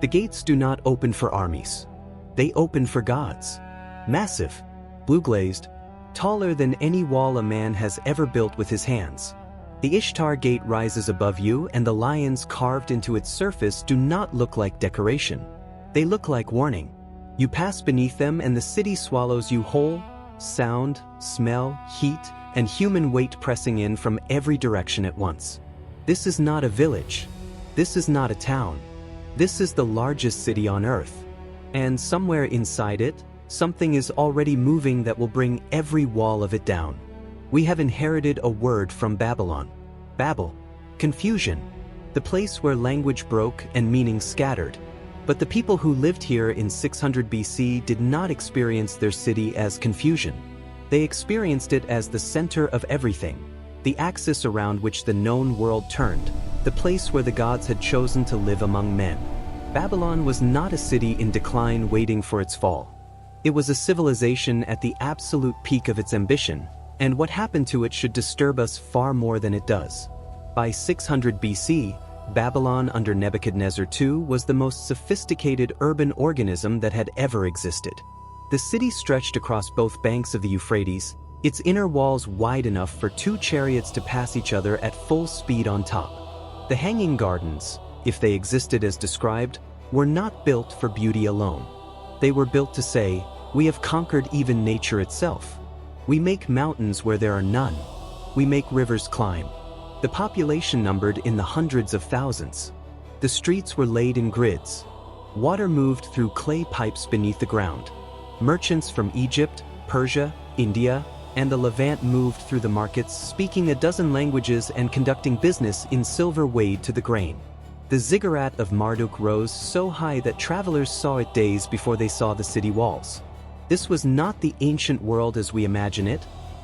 The gates do not open for armies. They open for gods. Massive, blue-glazed, taller than any wall a man has ever built with his hands. The Ishtar gate rises above you, and the lions carved into its surface do not look like decoration. They look like warning. You pass beneath them and the city swallows you whole, sound, smell, heat, and human weight pressing in from every direction at once. This is not a village. This is not a town. This is the largest city on earth. And somewhere inside it, something is already moving that will bring every wall of it down. We have inherited a word from Babylon. Babel, confusion, the place where language broke and meaning scattered. But the people who lived here in 600 BC did not experience their city as confusion. They experienced it as the center of everything, the axis around which the known world turned, the place where the gods had chosen to live among men. Babylon was not a city in decline waiting for its fall. It was a civilization at the absolute peak of its ambition, and what happened to it should disturb us far more than it does. By 600 BC, Babylon under Nebuchadnezzar II was the most sophisticated urban organism that had ever existed. The city stretched across both banks of the Euphrates, its inner walls wide enough for 2 chariots to pass each other at full speed on top. The hanging gardens, if they existed as described, were not built for beauty alone. They were built to say, "We have conquered even nature itself. We make mountains where there are none. We make rivers climb." The population numbered in the hundreds of thousands. The streets were laid in grids. Water moved through clay pipes beneath the ground. Merchants from Egypt, Persia, India, and the Levant moved through the markets, speaking a dozen languages and conducting business in silver weighed to the grain. The ziggurat of Marduk rose so high that travelers saw it days before they saw the city walls. This was not the ancient world as we imagine it,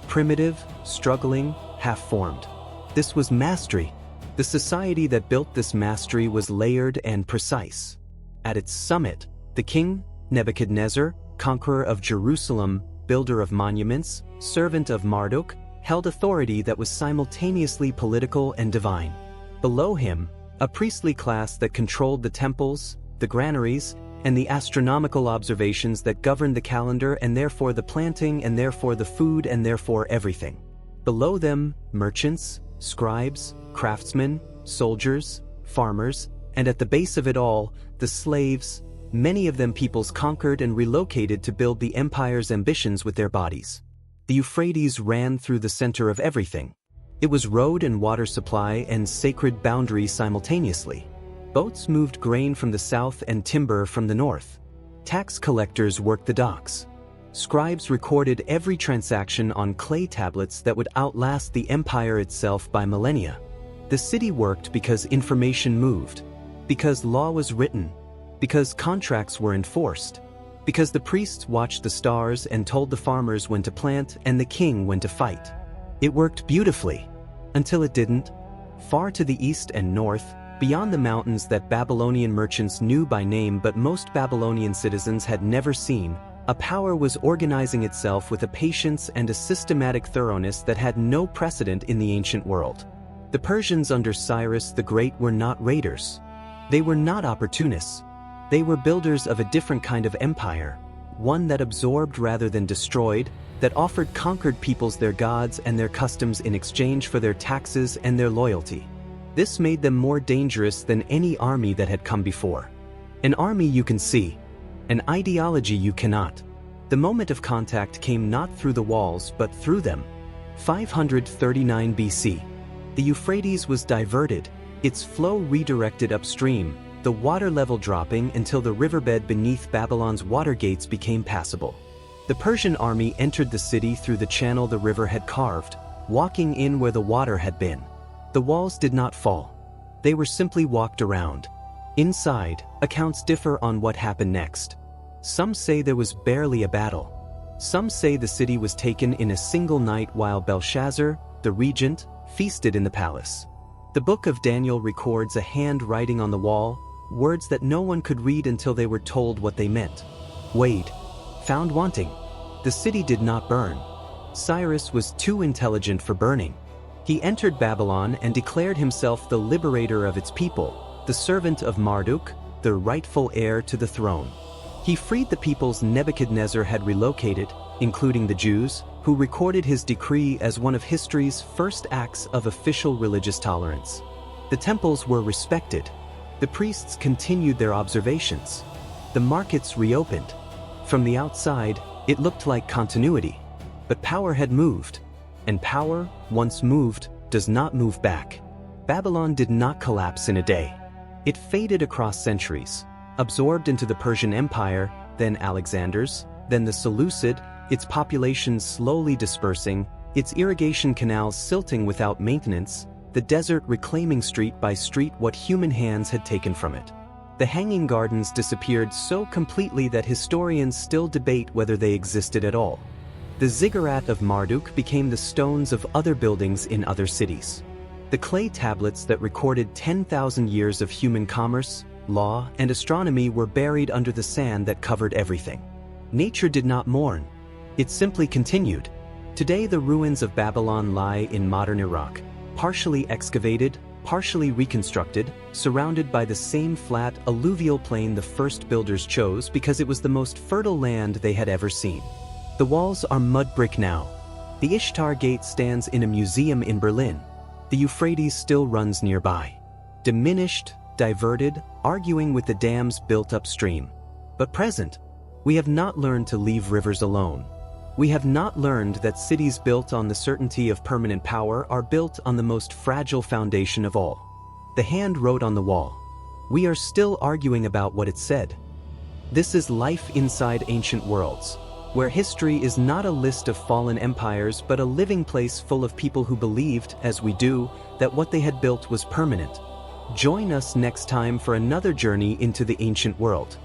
primitive, struggling, half-formed. This was mastery. The society that built this mastery was layered and precise. At its summit, the king, Nebuchadnezzar, conqueror of Jerusalem, builder of monuments, servant of Marduk, held authority that was simultaneously political and divine. Below him, a priestly class that controlled the temples, the granaries, and the astronomical observations that governed the calendar and therefore the planting and therefore the food and therefore everything. Below them, merchants, scribes, craftsmen, soldiers, farmers, and at the base of it all, the slaves, many of them peoples conquered and relocated to build the empire's ambitions with their bodies. The Euphrates ran through the center of everything. It was road and water supply and sacred boundary simultaneously. Boats moved grain from the south and timber from the north. Tax collectors worked the docks. Scribes recorded every transaction on clay tablets that would outlast the empire itself by millennia. The city worked because information moved, because law was written, because contracts were enforced, because the priests watched the stars and told the farmers when to plant and the king when to fight. It worked beautifully, until it didn't. Far to the east and north, beyond the mountains that Babylonian merchants knew by name but most Babylonian citizens had never seen, a power was organizing itself with a patience and a systematic thoroughness that had no precedent in the ancient world. The Persians under Cyrus the Great were not raiders. They were not opportunists. They were builders of a different kind of empire, one that absorbed rather than destroyed, that offered conquered peoples their gods and their customs in exchange for their taxes and their loyalty. This made them more dangerous than any army that had come before. An army you can see, an ideology you cannot. The moment of contact came not through the walls but through them. 539 BC. The Euphrates was diverted, its flow redirected upstream, the water level dropping until the riverbed beneath Babylon's water gates became passable. The Persian army entered the city through the channel the river had carved, walking in where the water had been. The walls did not fall. They were simply walked around. Inside, accounts differ on what happened next. Some say there was barely a battle. Some say the city was taken in a single night while Belshazzar, the regent, feasted in the palace. The book of Daniel records a hand writing on the wall, words that no one could read until they were told what they meant. Wade. Found wanting. The city did not burn. Cyrus was too intelligent for burning. He entered Babylon and declared himself the liberator of its people, the servant of Marduk, the rightful heir to the throne. He freed the peoples Nebuchadnezzar had relocated, including the Jews, who recorded his decree as one of history's first acts of official religious tolerance. The temples were respected. The priests continued their observations. The markets reopened. From the outside, it looked like continuity. But power had moved. And power, once moved, does not move back. Babylon did not collapse in a day. It faded across centuries, absorbed into the Persian Empire, then Alexander's, then the Seleucid, its population slowly dispersing, its irrigation canals silting without maintenance, the desert reclaiming street by street what human hands had taken from it. The Hanging Gardens disappeared so completely that historians still debate whether they existed at all. The ziggurat of Marduk became the stones of other buildings in other cities. The clay tablets that recorded 10,000 years of human commerce, law, and astronomy were buried under the sand that covered everything. Nature did not mourn. It simply continued. Today the ruins of Babylon lie in modern Iraq, partially excavated, partially reconstructed, surrounded by the same flat, alluvial plain the first builders chose because it was the most fertile land they had ever seen. The walls are mud brick now. The Ishtar Gate stands in a museum in Berlin. The Euphrates still runs nearby. Diminished, diverted, arguing with the dams built upstream. But present, we have not learned to leave rivers alone. We have not learned that cities built on the certainty of permanent power are built on the most fragile foundation of all. The hand wrote on the wall. We are still arguing about what it said. This is life inside ancient worlds, where history is not a list of fallen empires but a living place full of people who believed, as we do, that what they had built was permanent. Join us next time for another journey into the ancient world.